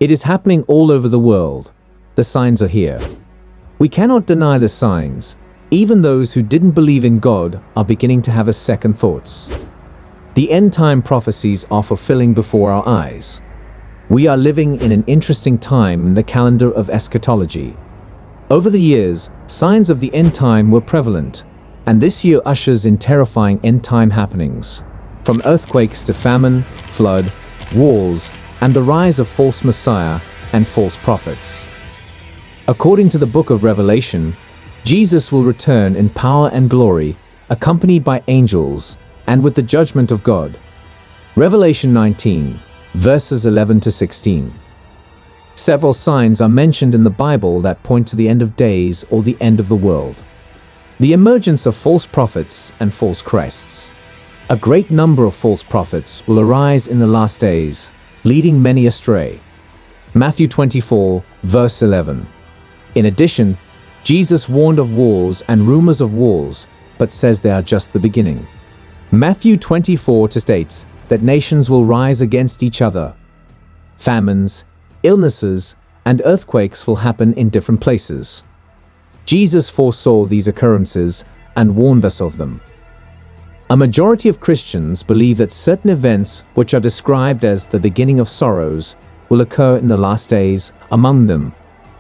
It is happening all over the world. The signs are here. We cannot deny the signs. Even those who didn't believe in God are beginning to have a second thoughts. The end-time prophecies are fulfilling before our eyes. We are living in an interesting time in the calendar of eschatology. Over the years, signs of the end time were prevalent, and this year ushers in terrifying end-time happenings, from earthquakes to famine, flood, wars, and the rise of false messiah and false prophets. According to the book of Revelation, Jesus will return in power and glory, accompanied by angels, and with the judgment of God. Revelation 19, verses 11 to 16. Several signs are mentioned in the Bible that point to the end of days or the end of the world. The emergence of false prophets and false Christs. A great number of false prophets will arise in the last days, leading many astray. Matthew 24, verse 11. In addition, Jesus warned of wars and rumors of wars, but says they are just the beginning. Matthew 24 states that nations will rise against each other. Famines, illnesses, and earthquakes will happen in different places. Jesus foresaw these occurrences and warned us of them. A majority of Christians believe that certain events which are described as the beginning of sorrows will occur in the last days, among them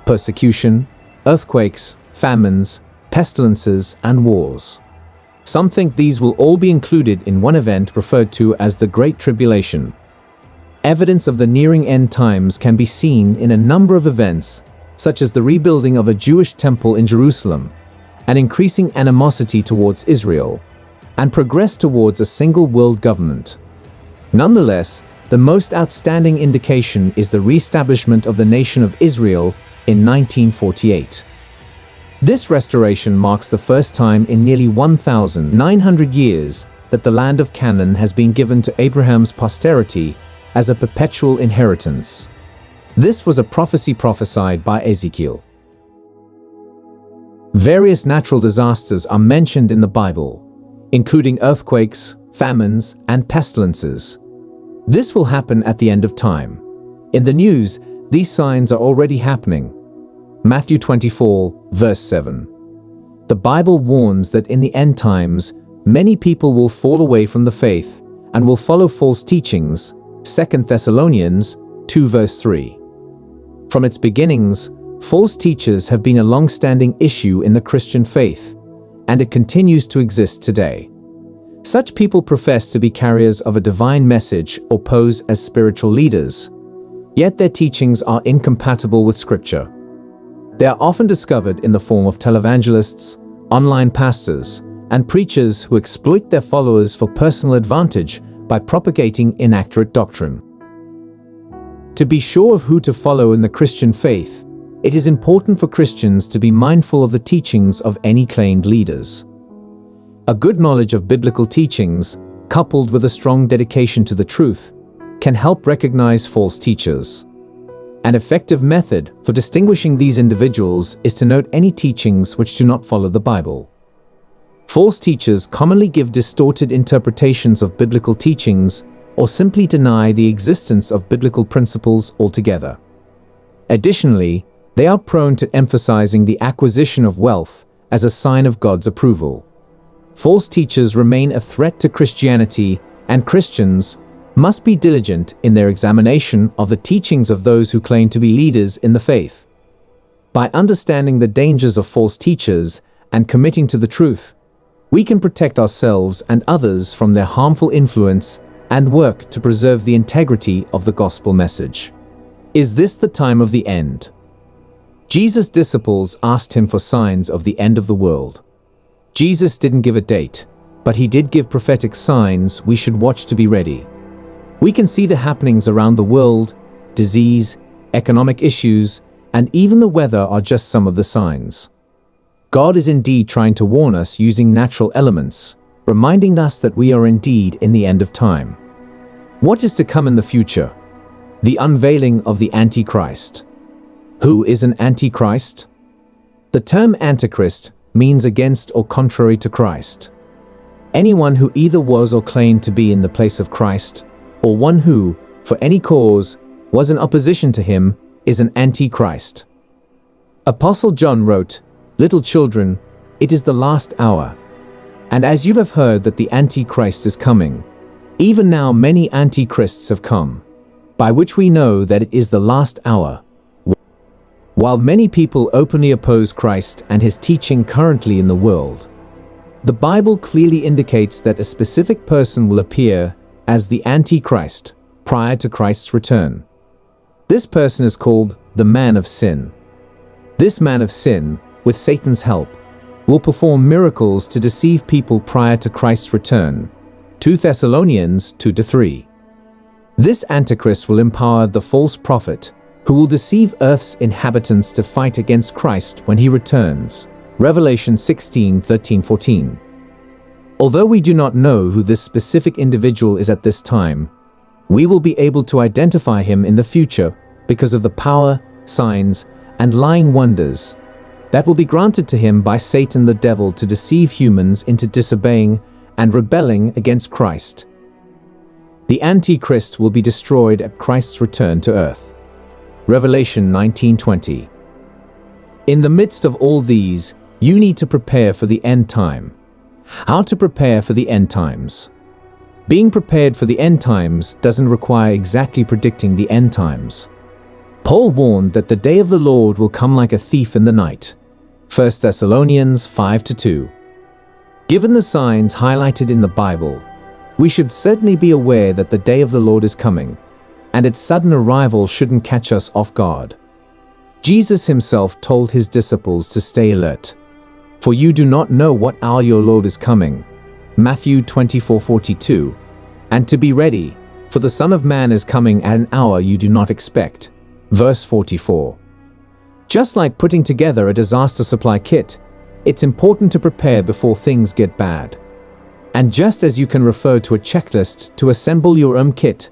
persecution, earthquakes, famines, pestilences, and wars. Some think these will all be included in one event referred to as the Great Tribulation. Evidence of the nearing end times can be seen in a number of events, such as the rebuilding of a Jewish temple in Jerusalem, an increasing animosity towards Israel, and progress towards a single world government. Nonetheless, the most outstanding indication is the re-establishment of the nation of Israel in 1948. This restoration marks the first time in nearly 1,900 years that the land of Canaan has been given to Abraham's posterity as a perpetual inheritance. This was a prophecy prophesied by Ezekiel. Various natural disasters are mentioned in the Bible, including earthquakes, famines, and pestilences. This will happen at the end of time. In the news, these signs are already happening. Matthew 24, verse 7. The Bible warns that in the end times, many people will fall away from the faith and will follow false teachings. 2 Thessalonians 2 verse 3. From its beginnings, false teachers have been a long-standing issue in the Christian faith, and it continues to exist today. Such people profess to be carriers of a divine message or pose as spiritual leaders, yet their teachings are incompatible with Scripture. They are often discovered in the form of televangelists, online pastors, and preachers who exploit their followers for personal advantage by propagating inaccurate doctrine. To be sure of who to follow in the Christian faith, it is important for Christians to be mindful of the teachings of any claimed leaders. A good knowledge of biblical teachings, coupled with a strong dedication to the truth, can help recognize false teachers. An effective method for distinguishing these individuals is to note any teachings which do not follow the Bible. False teachers commonly give distorted interpretations of biblical teachings or simply deny the existence of biblical principles altogether. Additionally, they are prone to emphasizing the acquisition of wealth as a sign of God's approval. False teachers remain a threat to Christianity, and Christians must be diligent in their examination of the teachings of those who claim to be leaders in the faith. By understanding the dangers of false teachers and committing to the truth, we can protect ourselves and others from their harmful influence and work to preserve the integrity of the gospel message. Is this the time of the end? Jesus' disciples asked him for signs of the end of the world. Jesus didn't give a date, but he did give prophetic signs we should watch to be ready. We can see the happenings around the world, disease, economic issues, and even the weather are just some of the signs. God is indeed trying to warn us using natural elements, reminding us that we are indeed in the end of time. What is to come in the future? The unveiling of the Antichrist. Who is an Antichrist? The term Antichrist means against or contrary to Christ. Anyone who either was or claimed to be in the place of Christ, or one who, for any cause, was in opposition to him is an antichrist. Apostle John wrote, "Little children, it is the last hour. And as you have heard that the Antichrist is coming, even now many antichrists have come, by which we know that it is the last hour." While many people openly oppose Christ and his teaching currently in the world, the Bible clearly indicates that a specific person will appear as the Antichrist prior to Christ's return. This person is called the man of sin. This man of sin, with Satan's help, will perform miracles to deceive people prior to Christ's return. 2 Thessalonians 2-3. This Antichrist will empower the false prophet, who will deceive Earth's inhabitants to fight against Christ when he returns. Revelation 16:13-14. Although we do not know who this specific individual is at this time, we will be able to identify him in the future because of the power, signs, and lying wonders that will be granted to him by Satan the devil to deceive humans into disobeying and rebelling against Christ. The Antichrist will be destroyed at Christ's return to earth. Revelation 19:20. In the midst of all these, you need to prepare for the end time. How to prepare for the end times? Being prepared for the end times doesn't require exactly predicting the end times. Paul warned that the day of the Lord will come like a thief in the night. 1 Thessalonians 5-2. Given the signs highlighted in the Bible, we should certainly be aware that the day of the Lord is coming, and its sudden arrival shouldn't catch us off guard. Jesus himself told his disciples to stay alert, "For you do not know what hour your Lord is coming." Matthew 24:42. And to be ready, for the Son of Man is coming at an hour you do not expect. Verse 44. Just like putting together a disaster supply kit, it's important to prepare before things get bad. And just as you can refer to a checklist to assemble your own kit,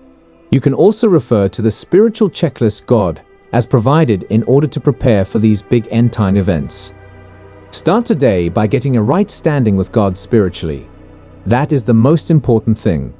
you can also refer to the spiritual checklist God has provided in order to prepare for these big end-time events. Start today by getting a right standing with God spiritually. That is the most important thing.